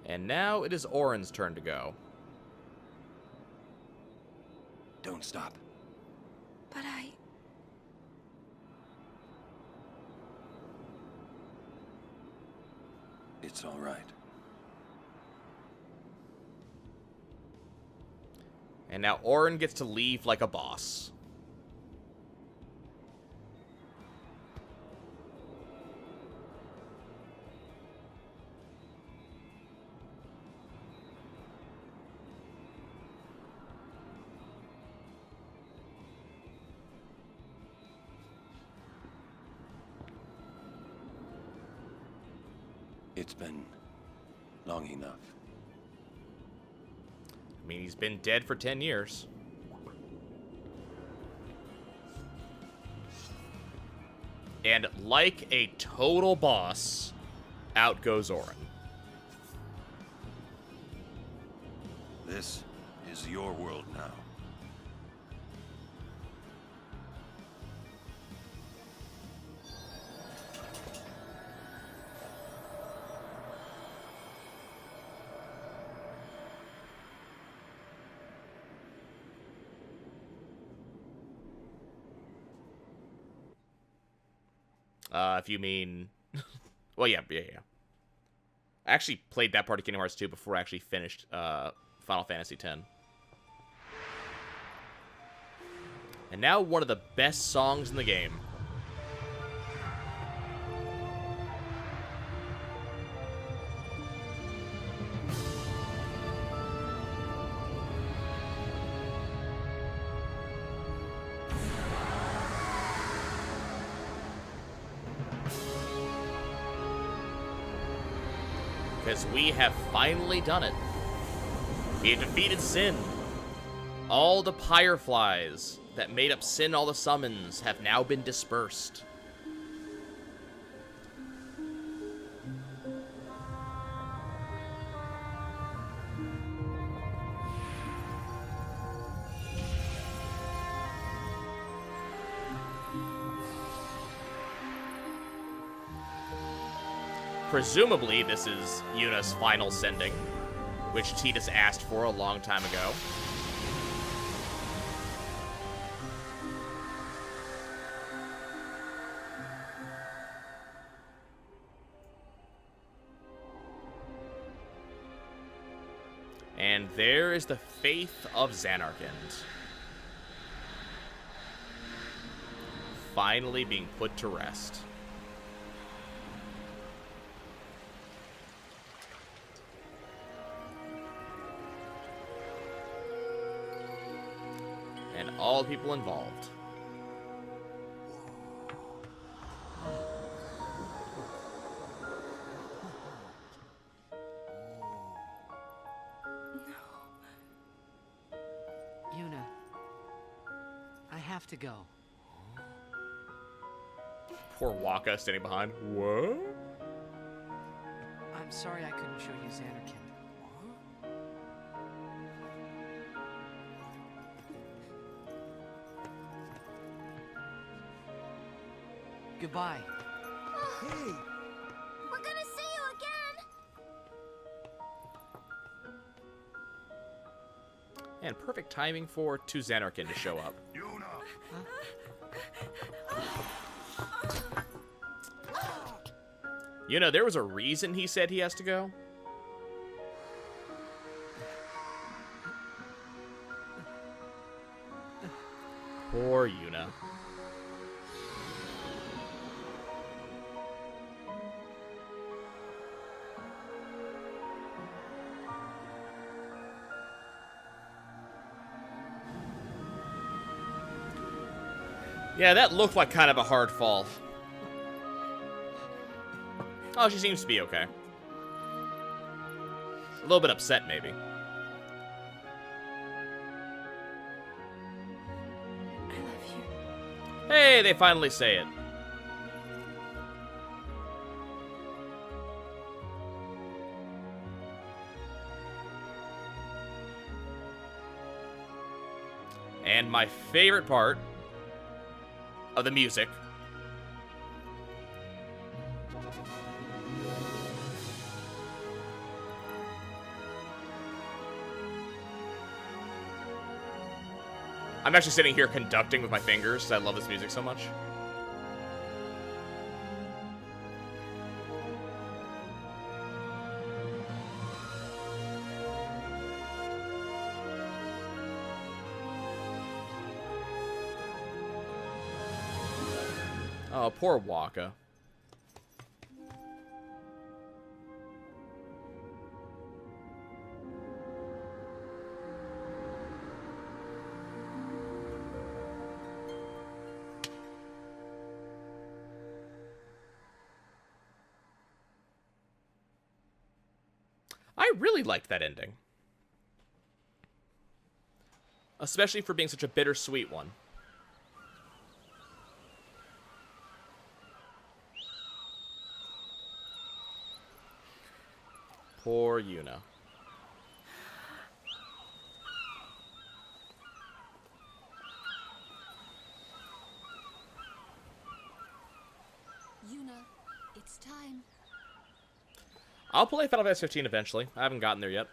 And now it is Auron's turn to go. Don't stop. But It's all right. And now Auron gets to leave like a boss. It's been long enough. I mean, he's been dead for 10 years. And like a total boss, out goes Auron. This is your world now. If you mean... well, yeah. I actually played that part of Kingdom Hearts 2 before I actually finished Final Fantasy X. And now one of the best songs in the game. Because we have finally done it. We have defeated Sin. All the Pyreflies that made up Sin all the summons have now been dispersed. Presumably, this is Yuna's final sending, which Tidus asked for a long time ago. And there is the faith of Xanarkand. Finally being put to rest. And all people involved. Yuna, I have to go. Poor Waka standing behind. What? I'm sorry I couldn't show you Xanarkand. Goodbye. Hey! We're gonna see you again! And perfect timing for Xanarkand to show up. Yuna! You know, there was a reason he said he has to go. Poor Yuna. Yeah, that looked like kind of a hard fall. Oh, she seems to be okay. A little bit upset, maybe. I love you. Hey, they finally say it. And my favorite part of the music. I'm actually sitting here conducting with my fingers because I love this music so much. Oh, poor Waka. I really liked that ending. Especially for being such a bittersweet one. Poor Yuna. Yuna, it's time. I'll play Final Fantasy 15 eventually. I haven't gotten there yet.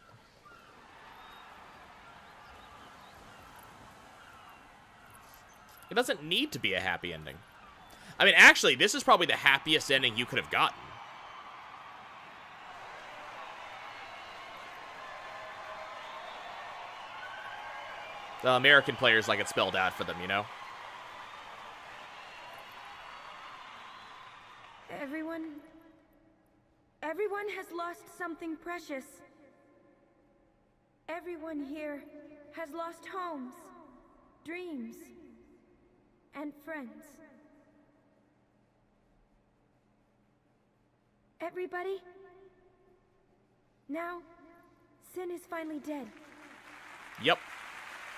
It doesn't need to be a happy ending. I mean, actually, this is probably the happiest ending you could have gotten. The American players like it spelled out for them, you know? lost something precious. Everyone here has lost homes, dreams, and friends. Everybody? Now, sin is finally dead. Yep.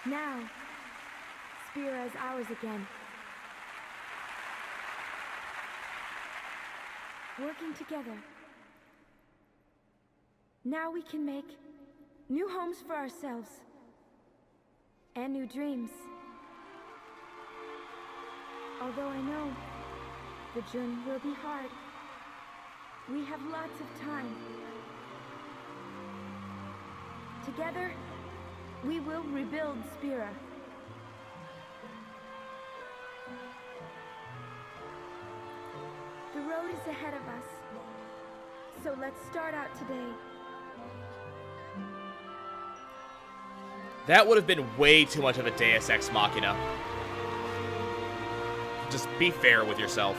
Now, Spira is ours again. Working together. Now we can make new homes for ourselves. And new dreams. Although I know the journey will be hard, we have lots of time. Together, we will rebuild Spira. The road is ahead of us, so let's start out today. That would have been way too much of a Deus Ex Machina. Just be fair with yourself.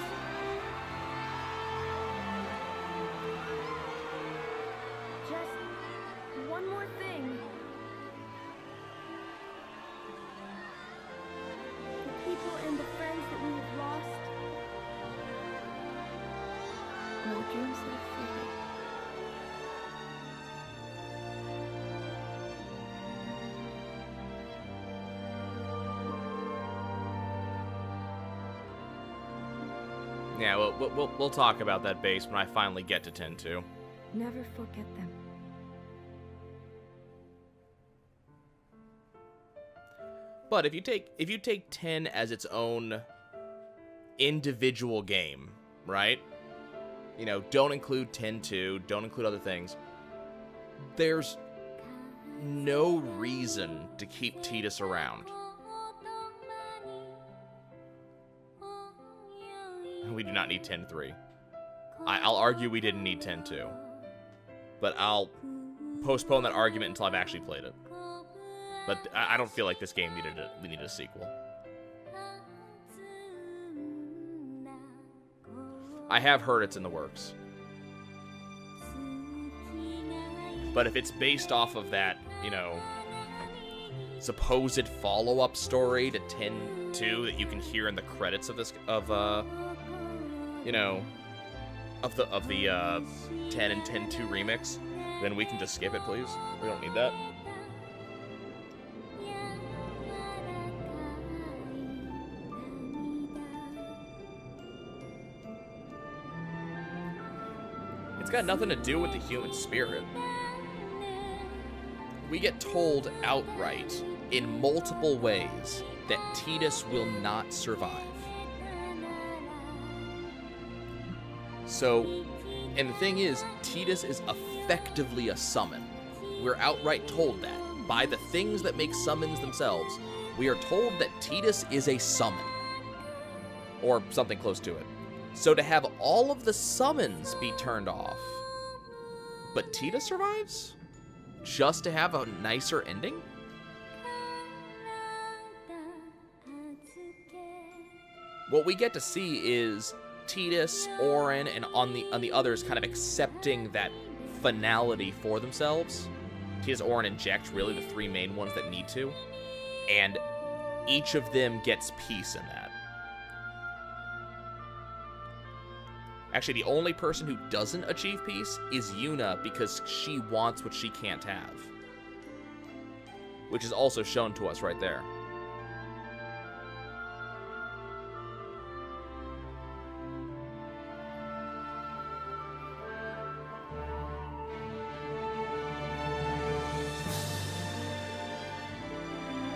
Just one more thing. The people and the friends that we have lost. No dreams have faded. Yeah, we'll talk about that base when I finally get to 10-2. Never forget them. But if you take 10 as its own individual game, right? You know, don't include 10-2, don't include other things. There's no reason to keep Tidus around. We do not need 10-3. I'll argue we didn't need 10-2. But I'll postpone that argument until I've actually played it. But I don't feel like this game needed a sequel. I have heard it's in the works. But if it's based off of that, you know, supposed follow-up story to 10-2 that you can hear in the credits of this, you know, of the 10 and 10-2 remix, then we can just skip it, please. We don't need that. It's got nothing to do with the human spirit. We get told outright in multiple ways that Tidus will not survive. So, and the thing is, Tidus is effectively a summon. We're outright told that. By the things that make summons themselves, we are told that Tidus is a summon. Or something close to it. So to have all of the summons be turned off, but Tidus survives? Just to have a nicer ending? What we get to see is Tidus, Auron, and on the others kind of accepting that finality for themselves. Tidus, Auron, and Jecht, really the three main ones that need to. And each of them gets peace in that. Actually, the only person who doesn't achieve peace is Yuna because she wants what she can't have. Which is also shown to us right there.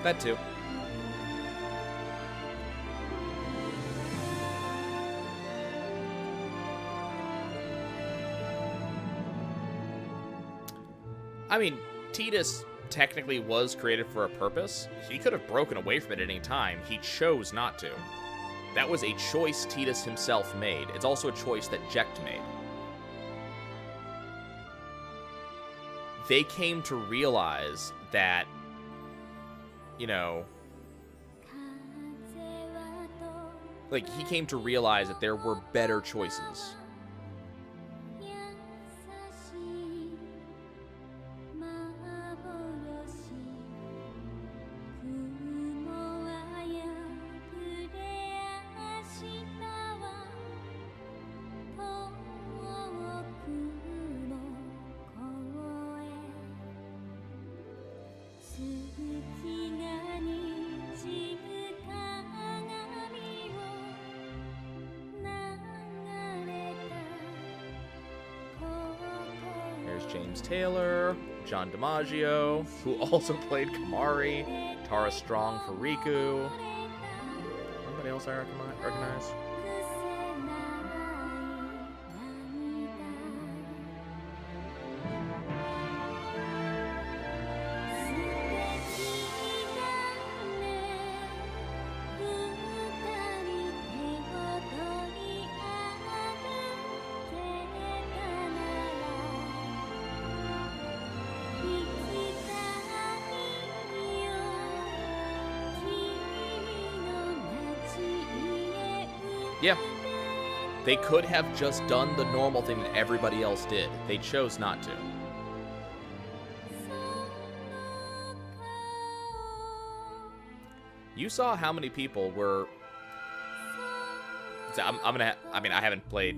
That too. I mean, Tidus technically was created for a purpose. He could have broken away from it at any time. He chose not to. That was a choice Tidus himself made. It's also a choice that Jecht made. They came to realize that, you know, like, he came to realize that there were better choices. There's James Taylor, John DiMaggio, who also played Kamari, Tara Strong for Riku. Anybody else I recognize? Yeah. They could have just done the normal thing that everybody else did. They chose not to. You saw how many people were... So I mean, I haven't played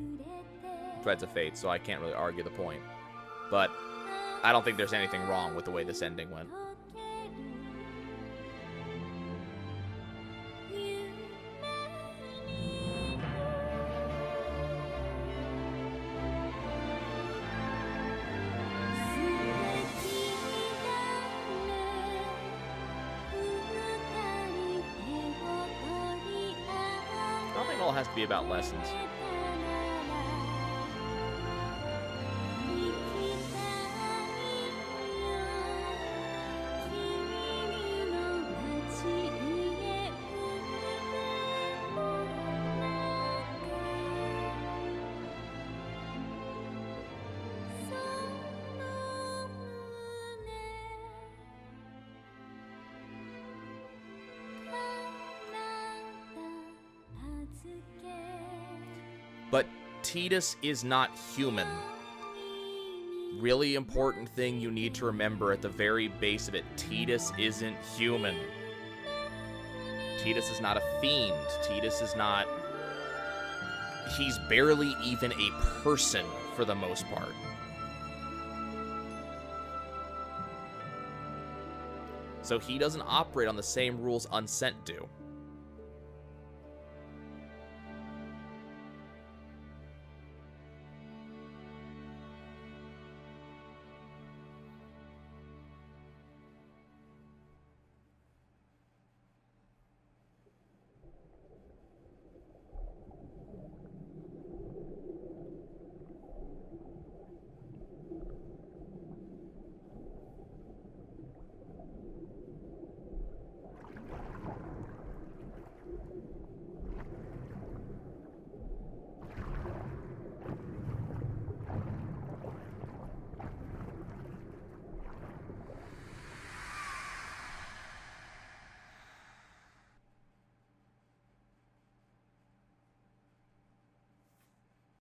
Threads of Fate, so I can't really argue the point. But I don't think there's anything wrong with the way this ending went. All has to be about lessons. But Tidus is not human. Really important thing you need to remember at the very base of it. Tidus isn't human. Tidus is not a fiend. Tidus is not... He's barely even a person for the most part. So he doesn't operate on the same rules Unsent do.